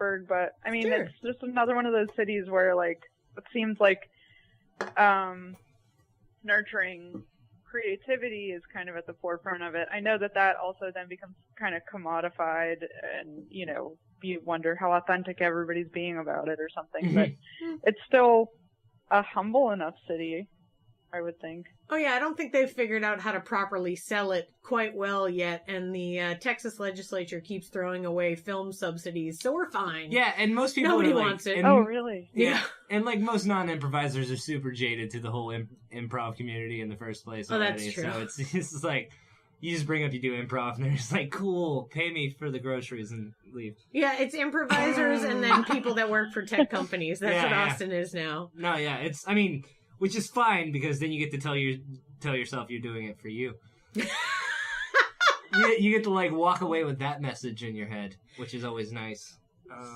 Pittsburgh, but I mean, Sure. it's just another one of those cities where like it seems like nurturing creativity is kind of at the forefront of it. I know that also then becomes kind of commodified, and you know, you wonder how authentic everybody's being about it or something. But it's still a humble enough city, I would think. Oh yeah, I don't think they've figured out how to properly sell it quite well yet, and the Texas legislature keeps throwing away film subsidies, so we're fine. Yeah, and most people Nobody like, wants it. And, Oh, really? Yeah. And like most non-improvisers are super jaded to the whole improv community in the first place already. That's true. So it's just like, you just bring up you do improv, and they're just like, cool, pay me for the groceries and leave. Yeah, it's improvisers and then people that work for tech companies. That's what Austin is now. No, yeah, I mean, which is fine, because then you get to tell yourself you're doing it for you. you get to like walk away with that message in your head, which is always nice.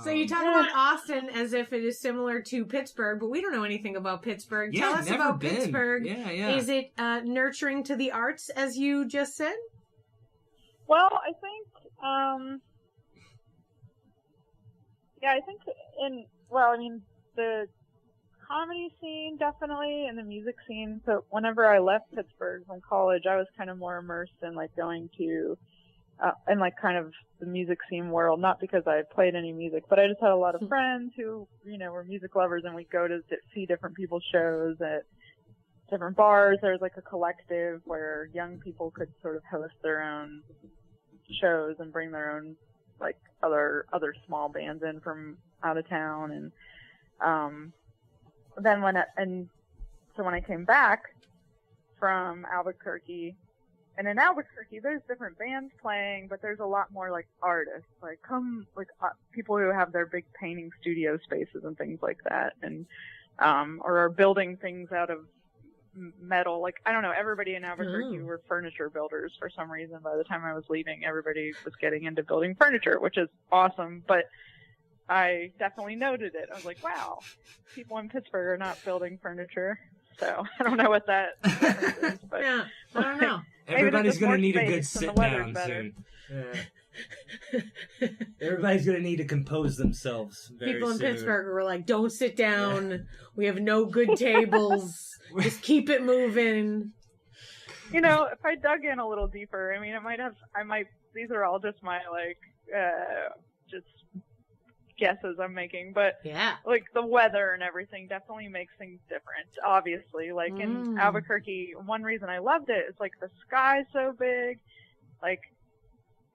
So you talk about Austin as if it is similar to Pittsburgh, but we don't know anything about Pittsburgh. Yeah, Tell us never about been. Pittsburgh. Yeah. Is it nurturing to the arts, as you just said? Well, I think, the comedy scene definitely, and the music scene. So whenever I left Pittsburgh from college, I was kind of more immersed in like going to, in like kind of the music scene world. Not because I played any music, but I just had a lot of friends who, you know, were music lovers, and we'd go to see different people's shows at different bars. There was like a collective where young people could sort of host their own shows and bring their own like other small bands in from out of town. And then when I came back from Albuquerque, and in Albuquerque there's different bands playing, but there's a lot more like artists, like people who have their big painting studio spaces and things like that, and or are building things out of metal. Like, I don't know, everybody in Albuquerque were furniture builders for some reason. By the time I was leaving, everybody was getting into building furniture, which is awesome, but I definitely noted it. I was like, wow, people in Pittsburgh are not building furniture. So I don't know what that difference is, but yeah, I don't know. Everybody's going to need a good sit down soon. Everybody's going to need to compose themselves very People in soon. Pittsburgh were like, don't sit down. Yeah. We have no good tables. Just keep it moving. You know, if I dug in a little deeper, I mean, these are all just my, like, just guesses I'm making, but yeah, like the weather and everything definitely makes things different, obviously. Like in Albuquerque, one reason I loved it is like the sky's so big, like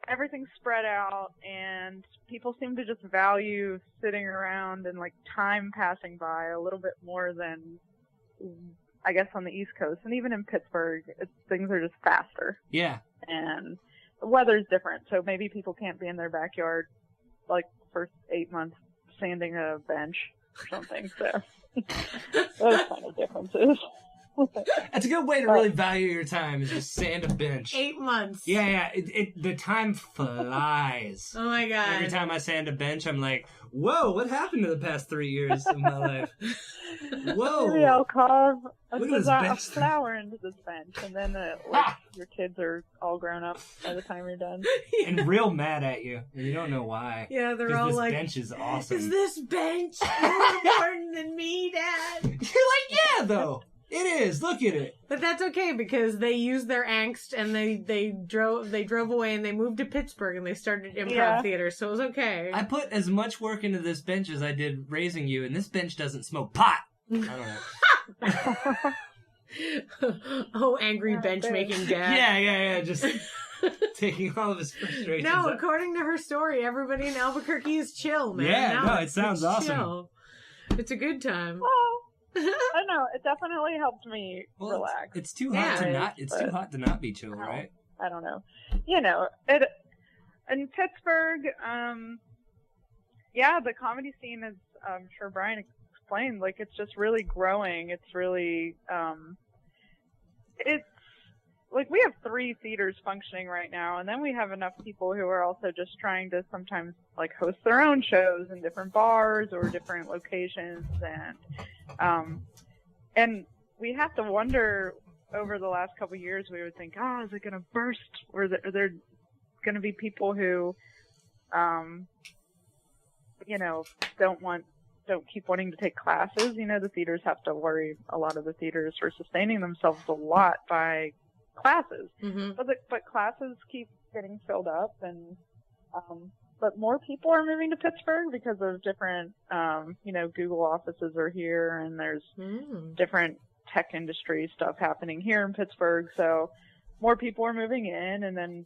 everything's spread out, and people seem to just value sitting around and like time passing by a little bit more than, I guess, on the East Coast. And even in Pittsburgh, things are just faster. Yeah. And the weather's different, so maybe people can't be in their backyard like for 8 months sanding a bench or something. So those kind of differences. That's a good way to really value your time, is just sand a bench. 8 months. Yeah. The time flies. Oh my God. Every time I sand a bench, I'm like, whoa, what happened to the past 3 years of my life? Whoa. Maybe I'll carve a flower into this bench, and then your kids are all grown up by the time you're done. And real mad at you, and you don't know why. Yeah, they're all like, this bench is awesome. Is this bench more important than me, Dad? You're like, yeah, though. It is. Look at it. But that's okay, because they used their angst, and they drove away, and they moved to Pittsburgh, and they started improv theater, so it was okay. I put as much work into this bench as I did raising you, and this bench doesn't smoke pot. I don't know. Oh, angry bench-making dad. Yeah. Just taking all of his frustrations No, out. according to her story, everybody in Albuquerque is chill, man. Yeah, no, it sounds awesome. Chill. It's a good time. Well, I don't know. It definitely helped me relax. It's too hot to not. It's too hot to not be chill, right? I don't know. You know, in Pittsburgh, the comedy scene is, I'm sure Brian explained, like, it's just really growing. It's really, it's like we have 3 theaters functioning right now, and then we have enough people who are also just trying to sometimes like host their own shows in different bars or different locations, and we have to wonder, over the last couple of years, we would think, is it going to burst? Or are there going to be people who, don't keep wanting to take classes. The theaters have to worry, a lot of the theaters, for sustaining themselves a lot by classes. Mm-hmm. But classes keep getting filled up, and but more people are moving to Pittsburgh because of different, Google offices are here, and there's different tech industry stuff happening here in Pittsburgh. So more people are moving in, and then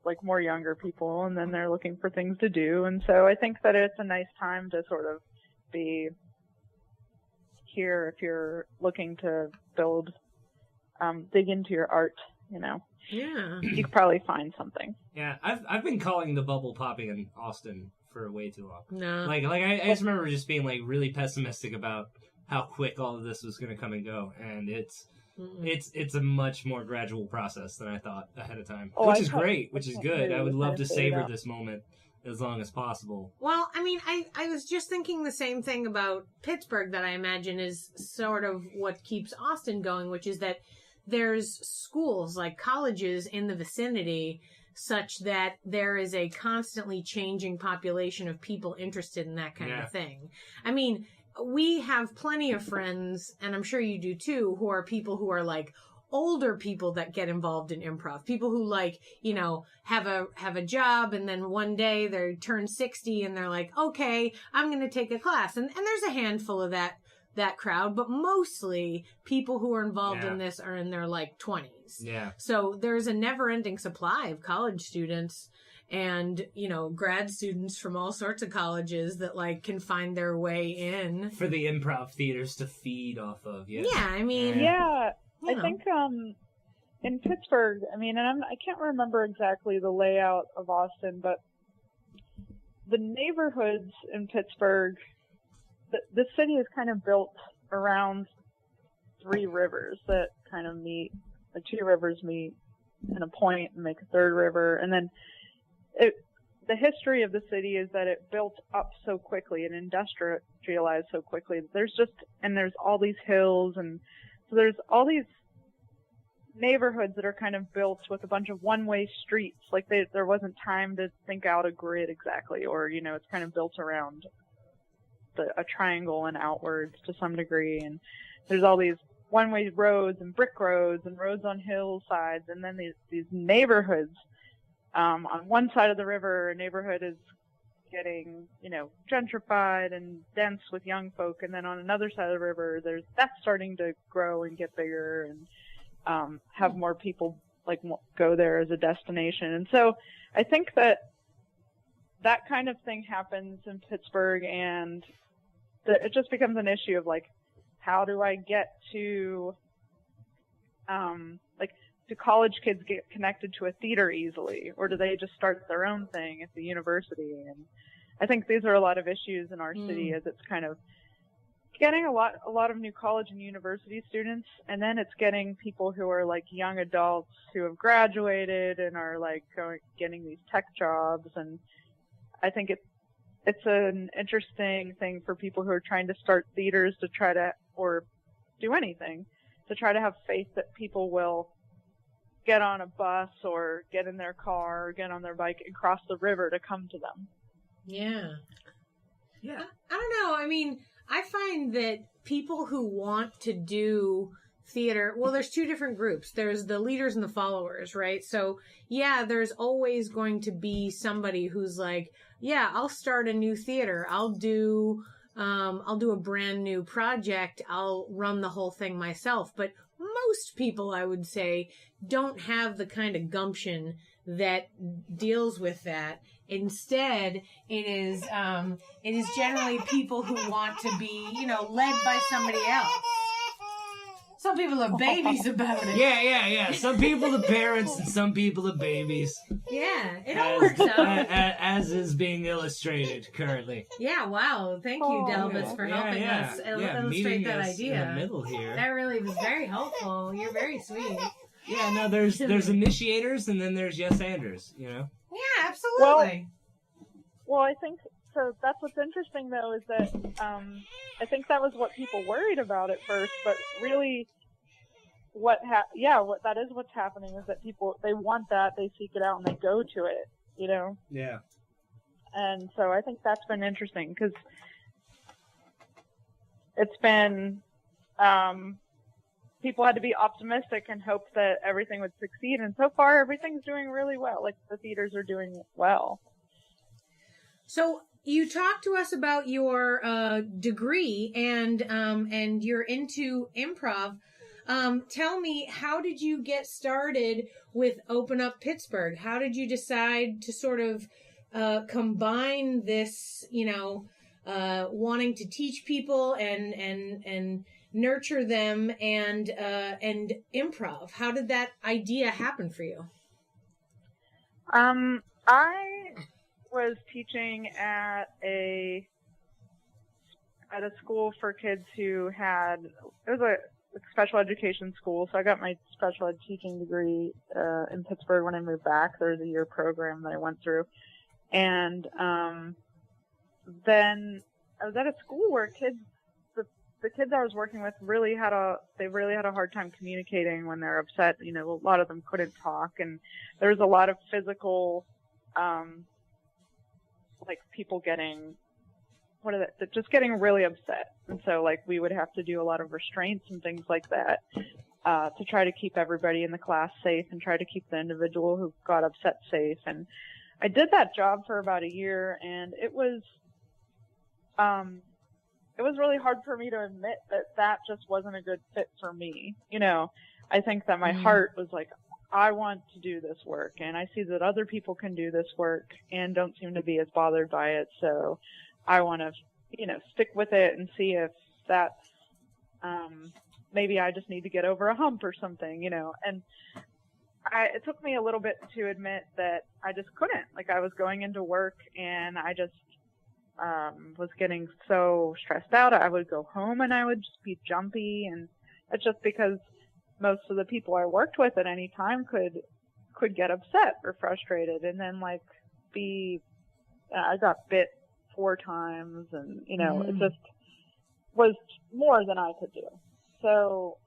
like more younger people, and then they're looking for things to do. And so I think that it's a nice time to sort of be here if you're looking to build, dig into your art, Yeah. You could probably find something. Yeah, I've been calling the bubble popping in Austin for way too long. No. Like I just remember just being like really pessimistic about how quick all of this was going to come and go, and it's a much more gradual process than I thought ahead of time, which is great, which is good. I would love to savor this moment as long as possible. Well, I mean, I was just thinking the same thing about Pittsburgh that I imagine is sort of what keeps Austin going, which is that there's schools, like colleges in the vicinity, such that there is a constantly changing population of people interested in that kind of thing. I mean, we have plenty of friends, and I'm sure you do too, who are people who are like older people that get involved in improv. People who like, have a job, and then one day they turn 60 and they're like, okay, I'm going to take a class. And there's a handful of that crowd, but mostly people who are involved in this are in their like 20s. Yeah. So there's a never-ending supply of college students and, grad students from all sorts of colleges that like can find their way in. For the improv theaters to feed off of, Yeah, I mean... Yeah, I think in Pittsburgh, I mean, and I can't remember exactly the layout of Austin, but the neighborhoods in Pittsburgh, the city is kind of built around 3 rivers that kind of meet, like 2 rivers meet in a point and make a third river. And then the history of the city is that it built up so quickly and industrialized so quickly. There's all these hills, and so there's all these neighborhoods that are kind of built with a bunch of one-way streets. Like there wasn't time to think out a grid exactly, or, it's kind of built around a triangle and outwards to some degree, and there's all these one-way roads and brick roads and roads on hillsides, and then these neighborhoods. On one side of the river, a neighborhood is getting, gentrified and dense with young folk, and then on another side of the river, that's starting to grow and get bigger and have more people like go there as a destination. And so I think that kind of thing happens in Pittsburgh, and it just becomes an issue of like, how do I get to, do college kids get connected to a theater easily, or do they just start their own thing at the university? And I think these are a lot of issues in our city, as it's kind of getting a lot of new college and university students, and then it's getting people who are like young adults who have graduated and are like getting these tech jobs. And I think it's an interesting thing for people who are trying to start theaters to try to, or do anything, to try to have faith that people will get on a bus or get in their car or get on their bike and cross the river to come to them. Yeah. Yeah. I don't know. I mean, I find that people who want to do theater, well, there's 2 different groups. There's the leaders and the followers, right? So, yeah, there's always going to be somebody who's like, yeah, I'll start a new theater. I'll do a brand new project. I'll run the whole thing myself. But most people, I would say, don't have the kind of gumption that deals with that. Instead, it is generally people who want to be, led by somebody else. Some people are babies about it. Yeah. Some people are parents and some people are babies. Yeah, it all works out. As is being illustrated currently. Yeah, wow. Thank you, Delvis, for helping us illustrate that idea. In the middle here. That really was very helpful. You're very sweet. Yeah, no, there's initiators and then there's yes-anders, Yeah, absolutely. Well, I think, so that's what's interesting, though, is that I think that was what people worried about at first, but really that is what's happening, is that people, they want that, they seek it out, and they go to it, Yeah. And so I think that's been interesting because it's been, people had to be optimistic and hope that everything would succeed. And so far, everything's doing really well. Like, the theaters are doing well. So you talked to us about your degree and you're into improv. Tell me, how did you get started with Open Up Pittsburgh? How did you decide to sort of combine this, wanting to teach people and nurture them and improv? How did that idea happen for you? I was teaching at a school for kids who had, it was a special education school, so I got my special ed teaching degree in Pittsburgh when I moved back. There was a year program that I went through, and then I was at a school where the kids I was working with really had a hard time communicating when they're upset. A lot of them couldn't talk, and there was a lot of physical, like people getting, just getting really upset. And so we would have to do a lot of restraints and things like that, to try to keep everybody in the class safe and try to keep the individual who got upset safe. And I did that job for about a year, and it was really hard for me to admit that just wasn't a good fit for me. I think that my heart was like, I want to do this work, and I see that other people can do this work and don't seem to be as bothered by it. So I want to, stick with it and see if that's, maybe I just need to get over a hump or something, and it took me a little bit to admit that I just couldn't. I was going into work and I just, was getting so stressed out. I would go home and I would just be jumpy, and it's just because most of the people I worked with at any time could get upset or frustrated, and then I got bit 4 times, and it just was more than I could do. So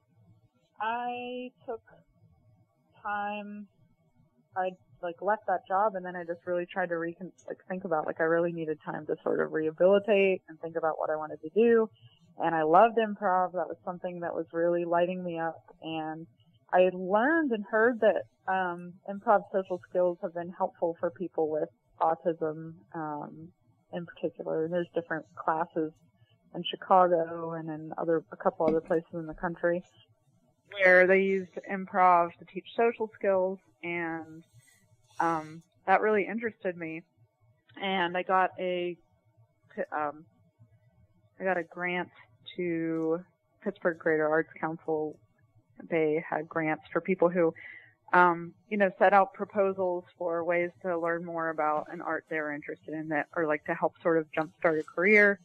I took time. I left that job, and then I just really tried to think about I really needed time to sort of rehabilitate and think about what I wanted to do. And I loved improv. That was something that was really lighting me up. And I had learned and heard that improv social skills have been helpful for people with autism in particular. And there's different classes in Chicago and in a couple other places in the country where they used improv to teach social skills. And that really interested me. And I got a grant to Pittsburgh Greater Arts Council. They had grants for people who, set out proposals for ways to learn more about an art they were interested in, or to help sort of jumpstart a career.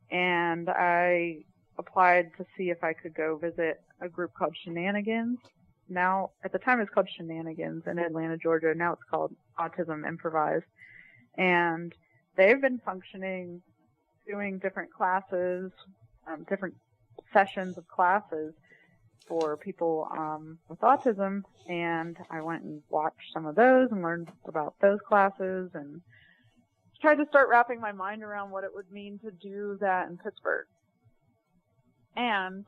And I applied to see if I could go visit a group called Shenanigans. Now, at the time it was called Shenanigans in Atlanta, Georgia. Now it's called Autism Improvised. And they've been functioning, doing different classes, different sessions of classes for people with autism, and I went and watched some of those and learned about those classes and tried to start wrapping my mind around what it would mean to do that in Pittsburgh. And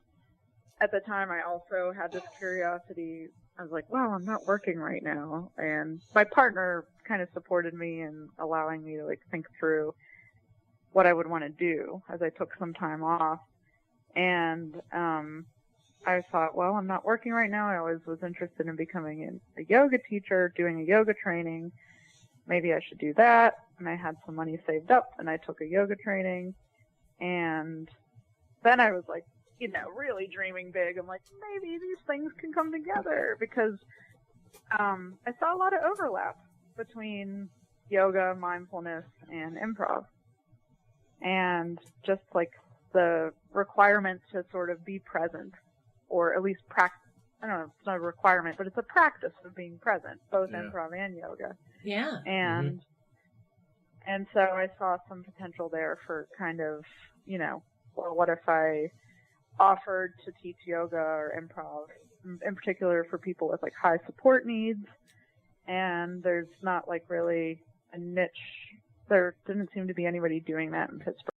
at the time, I also had this curiosity. I was like, wow, I'm not working right now. And my partner kind of supported me in allowing me to think through what I would want to do as I took some time off. And I thought, well, I'm not working right now. I always was interested in becoming a yoga teacher, doing a yoga training. Maybe I should do that. And I had some money saved up, and I took a yoga training. And then I was really dreaming big. I'm like, maybe these things can come together, because I saw a lot of overlap between yoga, mindfulness, and improv. And just the requirement to sort of be present, or at least practice. I don't know, it's not a requirement, but it's a practice of being present, both improv and yoga. Yeah. And and so I saw some potential there for kind of, well, what if I offered to teach yoga or improv, in particular for people with high support needs, and there's not really a niche there didn't seem to be anybody doing that in Pittsburgh.